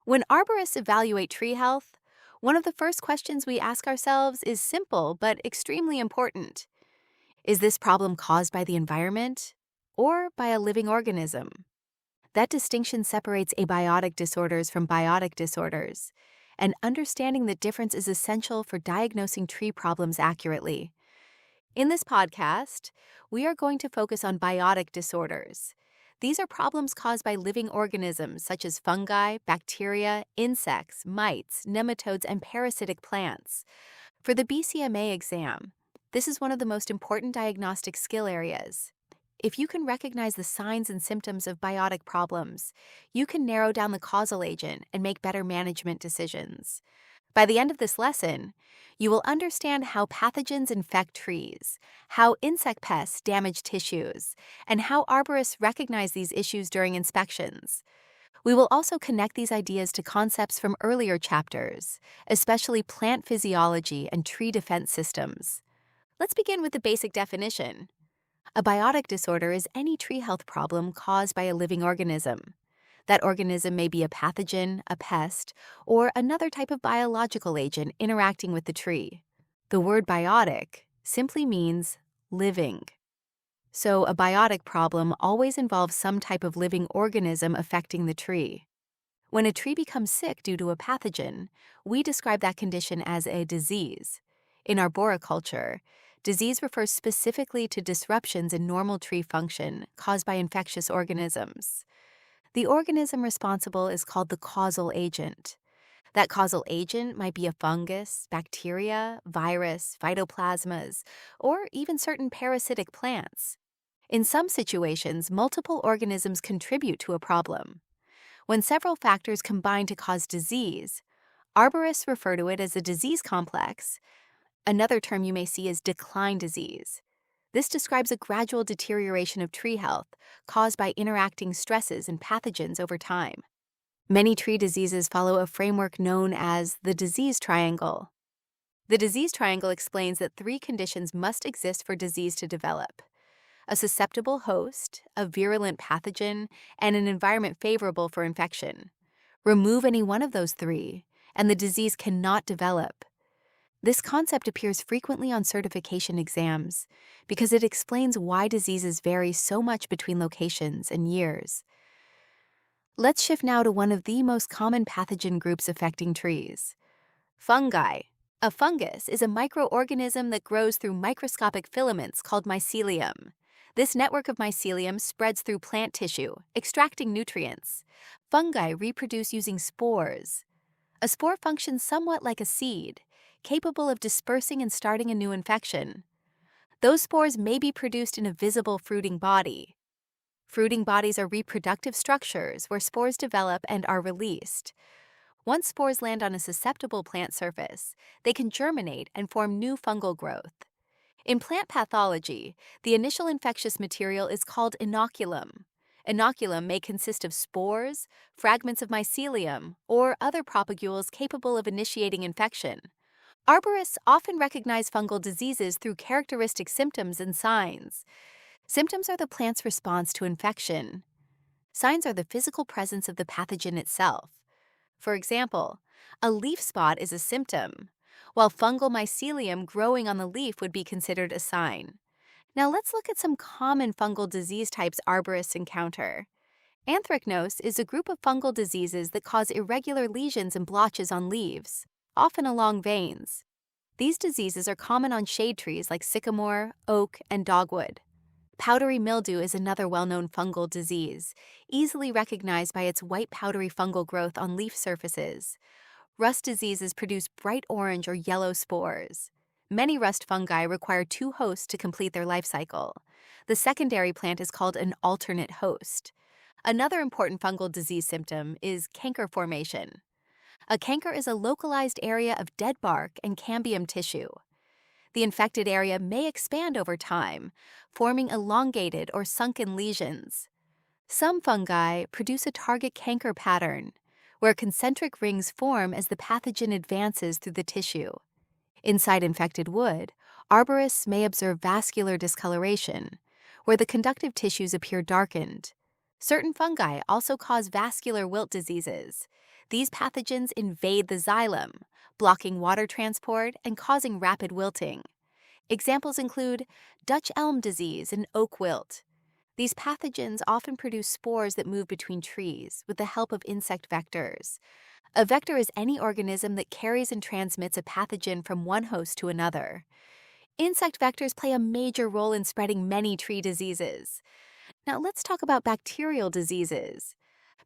When arborists evaluate tree health, one of the first questions we ask ourselves is simple but extremely important. Is this problem caused by the environment or by a living organism? That distinction separates abiotic disorders from biotic disorders, and understanding the difference is essential for diagnosing tree problems accurately. In this podcast, we are going to focus on biotic disorders. These are problems caused by living organisms such as fungi, bacteria, insects, mites, nematodes, and parasitic plants. For the BCMA exam, this is one of the most important diagnostic skill areas. If you can recognize the signs and symptoms of biotic problems, you can narrow down the causal agent and make better management decisions. By the end of this lesson, you will understand how pathogens infect trees, how insect pests damage tissues, and how arborists recognize these issues during inspections. We will also connect these ideas to concepts from earlier chapters, especially plant physiology and tree defense systems. Let's begin with the basic definition. A biotic disorder is any tree health problem caused by a living organism. That organism may be a pathogen, a pest, or another type of biological agent interacting with the tree. The word biotic simply means living. So a biotic problem always involves some type of living organism affecting the tree. When a tree becomes sick due to a pathogen, we describe that condition as a disease. In arboriculture, disease refers specifically to disruptions in normal tree function caused by infectious organisms. The organism responsible is called the causal agent. That causal agent might be a fungus, bacteria, virus, phytoplasmas, or even certain parasitic plants. In some situations, multiple organisms contribute to a problem. When several factors combine to cause disease, arborists refer to it as a disease complex. Another term you may see is decline disease. This describes a gradual deterioration of tree health caused by interacting stresses and pathogens over time. Many tree diseases follow a framework known as the disease triangle. The disease triangle explains that three conditions must exist for disease to develop: a susceptible host, a virulent pathogen, and an environment favorable for infection. Remove any one of those three, and the disease cannot develop. This concept appears frequently on certification exams because it explains why diseases vary so much between locations and years. Let's shift now to one of the most common pathogen groups affecting trees: fungi. A fungus is a microorganism that grows through microscopic filaments called mycelium. This network of mycelium spreads through plant tissue, extracting nutrients. Fungi reproduce using spores. A spore functions somewhat like a seed, capable of dispersing and starting a new infection. Those spores may be produced in a visible fruiting body. Fruiting bodies are reproductive structures where spores develop and are released. Once spores land on a susceptible plant surface, they can germinate and form new fungal growth. In plant pathology, the initial infectious material is called inoculum. Inoculum may consist of spores, fragments of mycelium, or other propagules capable of initiating infection. Arborists often recognize fungal diseases through characteristic symptoms and signs. Symptoms are the plant's response to infection. Signs are the physical presence of the pathogen itself. For example, a leaf spot is a symptom, while fungal mycelium growing on the leaf would be considered a sign. Now let's look at some common fungal disease types arborists encounter. Anthracnose is a group of fungal diseases that cause irregular lesions and blotches on leaves, often along veins. These diseases are common on shade trees like sycamore, oak, and dogwood. Powdery mildew is another well-known fungal disease, easily recognized by its white powdery fungal growth on leaf surfaces. Rust diseases produce bright orange or yellow spores. Many rust fungi require two hosts to complete their life cycle. The secondary plant is called an alternate host. Another important fungal disease symptom is canker formation. A canker is a localized area of dead bark and cambium tissue. The infected area may expand over time, forming elongated or sunken lesions. Some fungi produce a target canker pattern, where concentric rings form as the pathogen advances through the tissue. Inside infected wood, arborists may observe vascular discoloration, where the conductive tissues appear darkened. Certain fungi also cause vascular wilt diseases. These pathogens invade the xylem, blocking water transport and causing rapid wilting. Examples include Dutch elm disease and oak wilt. These pathogens often produce spores that move between trees with the help of insect vectors. A vector is any organism that carries and transmits a pathogen from one host to another. Insect vectors play a major role in spreading many tree diseases. Now let's talk about bacterial diseases.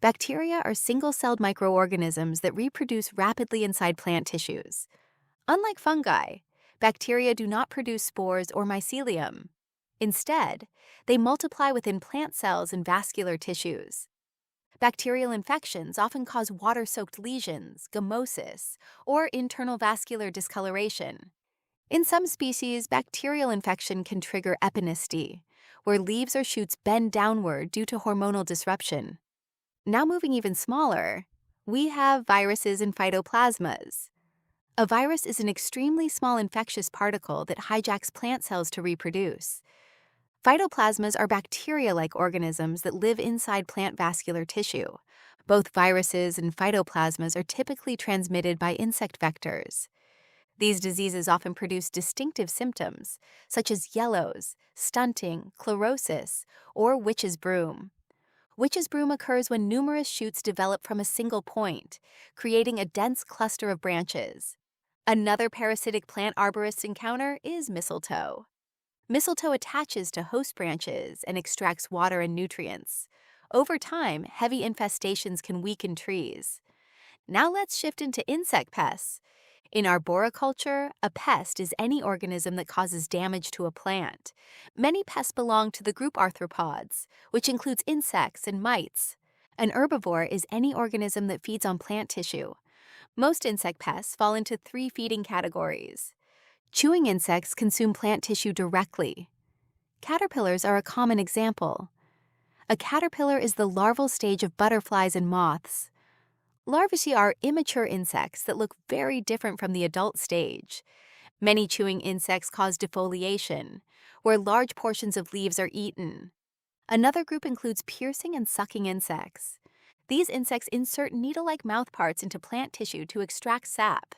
Bacteria are single-celled microorganisms that reproduce rapidly inside plant tissues. Unlike fungi, bacteria do not produce spores or mycelium. Instead, they multiply within plant cells and vascular tissues. Bacterial infections often cause water-soaked lesions, gummosis, or internal vascular discoloration. In some species, bacterial infection can trigger epinasty, where leaves or shoots bend downward due to hormonal disruption. Now moving even smaller, we have viruses and phytoplasmas. A virus is an extremely small infectious particle that hijacks plant cells to reproduce. Phytoplasmas are bacteria-like organisms that live inside plant vascular tissue. Both viruses and phytoplasmas are typically transmitted by insect vectors. These diseases often produce distinctive symptoms, such as yellows, stunting, chlorosis, or witch's broom. Witch's broom occurs when numerous shoots develop from a single point, creating a dense cluster of branches. Another parasitic plant arborists encounter is mistletoe. Mistletoe attaches to host branches and extracts water and nutrients. Over time, heavy infestations can weaken trees. Now let's shift into insect pests. In arboriculture, a pest is any organism that causes damage to a plant. Many pests belong to the group arthropods, which includes insects and mites. An herbivore is any organism that feeds on plant tissue. Most insect pests fall into 3 feeding categories. Chewing insects consume plant tissue directly. Caterpillars are a common example. A caterpillar is the larval stage of butterflies and moths. Larvae are immature insects that look very different from the adult stage. Many chewing insects cause defoliation, where large portions of leaves are eaten. Another group includes piercing and sucking insects. These insects insert needle-like mouthparts into plant tissue to extract sap.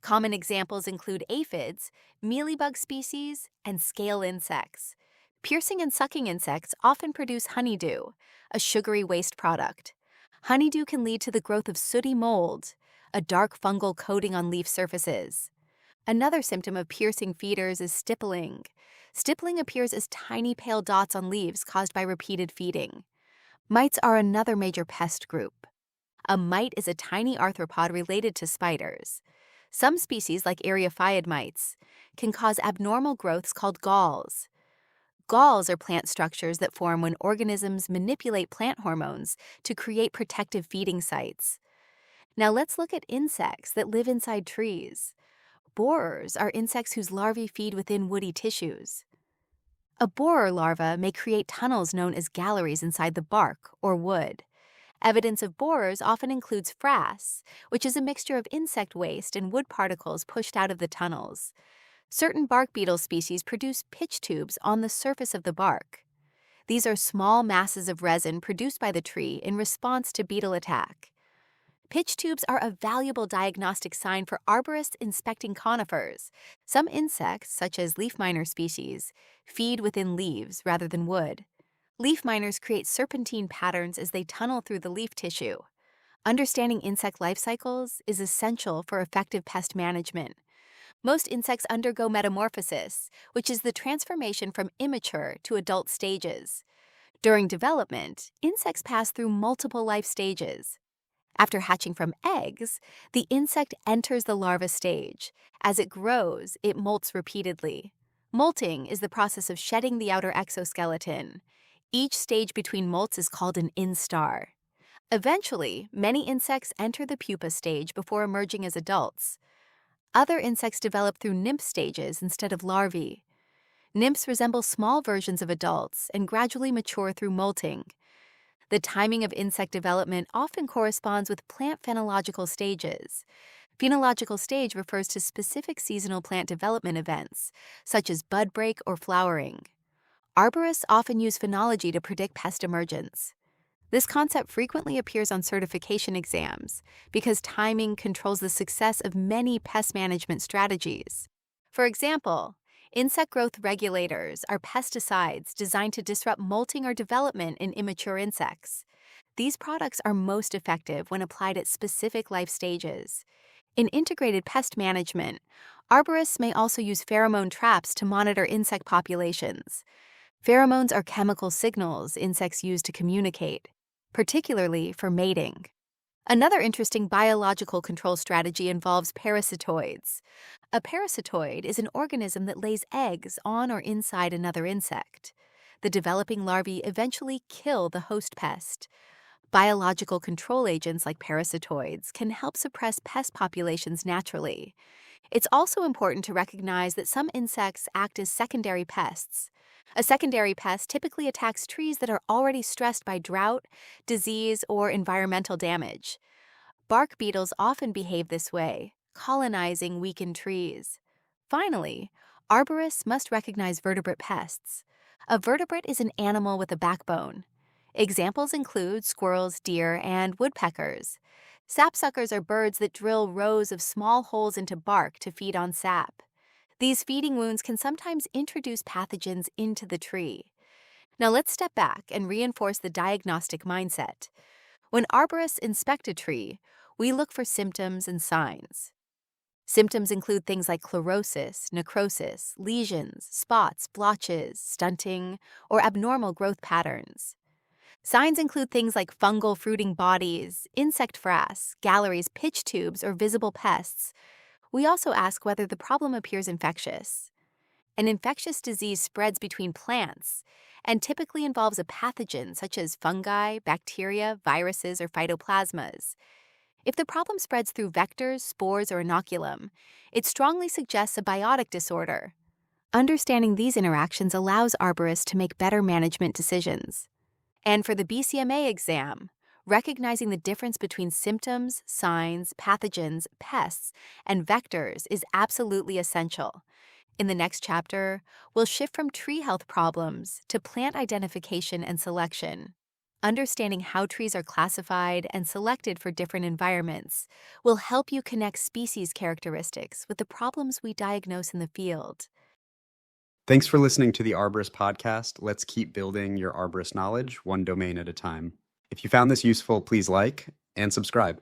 Common examples include aphids, mealybug species, and scale insects. Piercing and sucking insects often produce honeydew, a sugary waste product. Honeydew can lead to the growth of sooty mold, a dark fungal coating on leaf surfaces. Another symptom of piercing feeders is stippling. Stippling appears as tiny pale dots on leaves caused by repeated feeding. Mites are another major pest group. A mite is a tiny arthropod related to spiders. Some species, like eriophyid mites, can cause abnormal growths called galls. Galls are plant structures that form when organisms manipulate plant hormones to create protective feeding sites. Now let's look at insects that live inside trees. Borers are insects whose larvae feed within woody tissues. A borer larva may create tunnels known as galleries inside the bark or wood. Evidence of borers often includes frass, which is a mixture of insect waste and wood particles pushed out of the tunnels. Certain bark beetle species produce pitch tubes on the surface of the bark. These are small masses of resin produced by the tree in response to beetle attack. Pitch tubes are a valuable diagnostic sign for arborists inspecting conifers. Some insects, such as leaf miner species, feed within leaves rather than wood. Leaf miners create serpentine patterns as they tunnel through the leaf tissue. Understanding insect life cycles is essential for effective pest management. Most insects undergo metamorphosis, which is the transformation from immature to adult stages. During development, insects pass through multiple life stages. After hatching from eggs, the insect enters the larva stage. As it grows, it molts repeatedly. Molting is the process of shedding the outer exoskeleton. Each stage between molts is called an instar. Eventually, many insects enter the pupa stage before emerging as adults. Other insects develop through nymph stages instead of larvae. Nymphs resemble small versions of adults and gradually mature through molting. The timing of insect development often corresponds with plant phenological stages. Phenological stage refers to specific seasonal plant development events, such as bud break or flowering. Arborists often use phenology to predict pest emergence. This concept frequently appears on certification exams because timing controls the success of many pest management strategies. For example, insect growth regulators are pesticides designed to disrupt molting or development in immature insects. These products are most effective when applied at specific life stages. In integrated pest management, arborists may also use pheromone traps to monitor insect populations. Pheromones are chemical signals insects use to communicate, particularly for mating. Another interesting biological control strategy involves parasitoids. A parasitoid is an organism that lays eggs on or inside another insect. The developing larvae eventually kill the host pest. Biological control agents like parasitoids can help suppress pest populations naturally. It's also important to recognize that some insects act as secondary pests. A secondary pest typically attacks trees that are already stressed by drought, disease, or environmental damage. Bark beetles often behave this way, colonizing weakened trees. Finally, arborists must recognize vertebrate pests. A vertebrate is an animal with a backbone. Examples include squirrels, deer, and woodpeckers. Sapsuckers are birds that drill rows of small holes into bark to feed on sap. These feeding wounds can sometimes introduce pathogens into the tree. Now let's step back and reinforce the diagnostic mindset. When arborists inspect a tree, we look for symptoms and signs. Symptoms include things like chlorosis, necrosis, lesions, spots, blotches, stunting, or abnormal growth patterns. Signs include things like fungal fruiting bodies, insect frass, galleries, pitch tubes, or visible pests. We also ask whether the problem appears infectious. An infectious disease spreads between plants and typically involves a pathogen such as fungi, bacteria, viruses, or phytoplasmas. If the problem spreads through vectors, spores, or inoculum, it strongly suggests a biotic disorder. Understanding these interactions allows arborists to make better management decisions. And for the BCMA exam, recognizing the difference between symptoms, signs, pathogens, pests, and vectors is absolutely essential. In the next chapter, we'll shift from tree health problems to plant identification and selection. Understanding how trees are classified and selected for different environments will help you connect species characteristics with the problems we diagnose in the field. Thanks for listening to the Arborist Podcast. Let's keep building your arborist knowledge one domain at a time. If you found this useful, please like and subscribe.